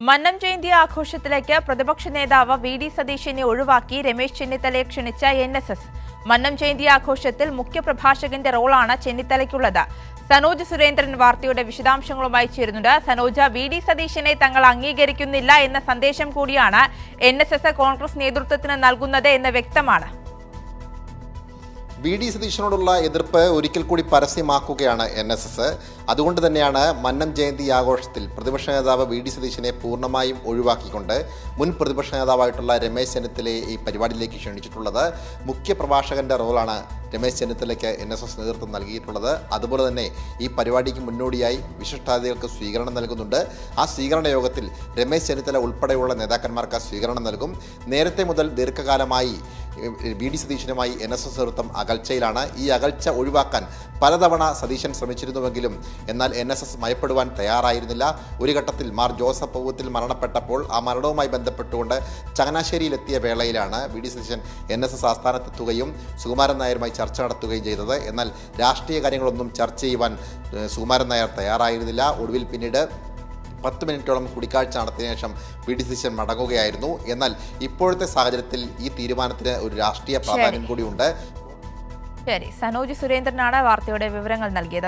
മന്നം ജയന്തി ആഘോഷത്തിലേക്ക് പ്രതിപക്ഷ നേതാവ് വി.ഡി. സതീശനെ ഒഴിവാക്കി രമേശ് ചെന്നിത്തലയെ ക്ഷണിച്ച എൻ.എസ്.എസ്. മന്നം ജയന്തി ആഘോഷത്തിൽ മുഖ്യപ്രഭാഷകന്റെ റോളാണ് ചെന്നിത്തലയ്ക്കുള്ളത്. സനോജ് സുരേന്ദ്രൻ വാർത്തയുടെ വിശദാംശങ്ങളുമായി ചേരുന്നുണ്ട്. സനോജ, വി.ഡി. സതീശനെ തങ്ങൾ അംഗീകരിക്കുന്നില്ല എന്ന സന്ദേശം കൂടിയാണ് എൻ.എസ്.എസ്. കോൺഗ്രസ് നേതൃത്വത്തിന് നൽകുന്നത് എന്ന് വ്യക്തമാണ്. വി.ഡി. സതീശനോടുള്ള എതിർപ്പ് ഒരിക്കൽ കൂടി പരസ്യമാക്കുകയാണ് എൻ.എസ്.എസ്. അതുകൊണ്ട് തന്നെയാണ് മന്നം ജയന്തി ആഘോഷത്തിൽ പ്രതിപക്ഷ നേതാവ് വി.ഡി. സതീശനെ പൂർണ്ണമായും ഒഴിവാക്കിക്കൊണ്ട് മുൻ പ്രതിപക്ഷ നേതാവായിട്ടുള്ള രമേശ് ചെന്നിത്തലയെ ഈ പരിപാടിയിലേക്ക് ക്ഷണിച്ചിട്ടുള്ളത്. മുഖ്യ പ്രഭാഷകന്റെ റോളാണ് രമേശ് ചെന്നിത്തലയ്ക്ക് എൻ.എസ്.എസ്. നേതൃത്വം നൽകിയിട്ടുള്ളത്. അതുപോലെ തന്നെ ഈ പരിപാടിക്ക് മുന്നോടിയായി വിശിഷ്ടാതിഥികൾക്ക് സ്വീകരണം നൽകുന്നുണ്ട്. ആ സ്വീകരണ യോഗത്തിൽ രമേശ് ചെന്നിത്തല ഉൾപ്പെടെയുള്ള നേതാക്കന്മാർക്ക് സ്വീകരണം നൽകും. നേരത്തെ മുതൽ ദീർഘകാലമായി വി.ഡി. സതീശനുമായി എൻ.എസ്.എസ്. നേതൃത്വം അകൽച്ചയിലാണ്. ഈ അകൽച്ച ഒഴിവാക്കാൻ പലതവണ സതീശൻ ശ്രമിച്ചിരുന്നുവെങ്കിലും എന്നാൽ എൻ.എസ്.എസ്. മയപ്പെടുവാൻ തയ്യാറായിരുന്നില്ല. ഒരു ഘട്ടത്തിൽ മാർ ജോസഫ് പൗവത്തിൽ മരണപ്പെട്ടപ്പോൾ ആ മരണവുമായി ബന്ധപ്പെട്ടുകൊണ്ട് ചങ്ങനാശ്ശേരിയിലെത്തിയ വേളയിലാണ് വി.ഡി. സതീശൻ എൻ.എസ്.എസ്. ആസ്ഥാനത്തെത്തുകയും സുകുമാരൻ നായരുമായി ചർച്ച നടത്തുകയും ചെയ്തത്. എന്നാൽ രാഷ്ട്രീയ കാര്യങ്ങളൊന്നും ചർച്ച ചെയ്യുവാൻ സുകുമാരൻ നായർ തയ്യാറായിരുന്നില്ല. ഒടുവിൽ പിന്നീട് 10 മിനിറ്റോളം കൂടിക്കാഴ്ച നടത്തിയ ശേഷം വി.ഡി. സതീശൻ മടങ്ങുകയായിരുന്നു. എന്നാൽ ഇപ്പോഴത്തെ സാഹചര്യത്തിൽ ഈ തീരുമാനത്തിന് ഒരു രാഷ്ട്രീയ പ്രാധാന്യം കൂടിയുണ്ട്. ശരി, സനോജ് സുരേന്ദ്രനാണ് വാർത്തയുടെ വിവരങ്ങൾ നൽകിയത്.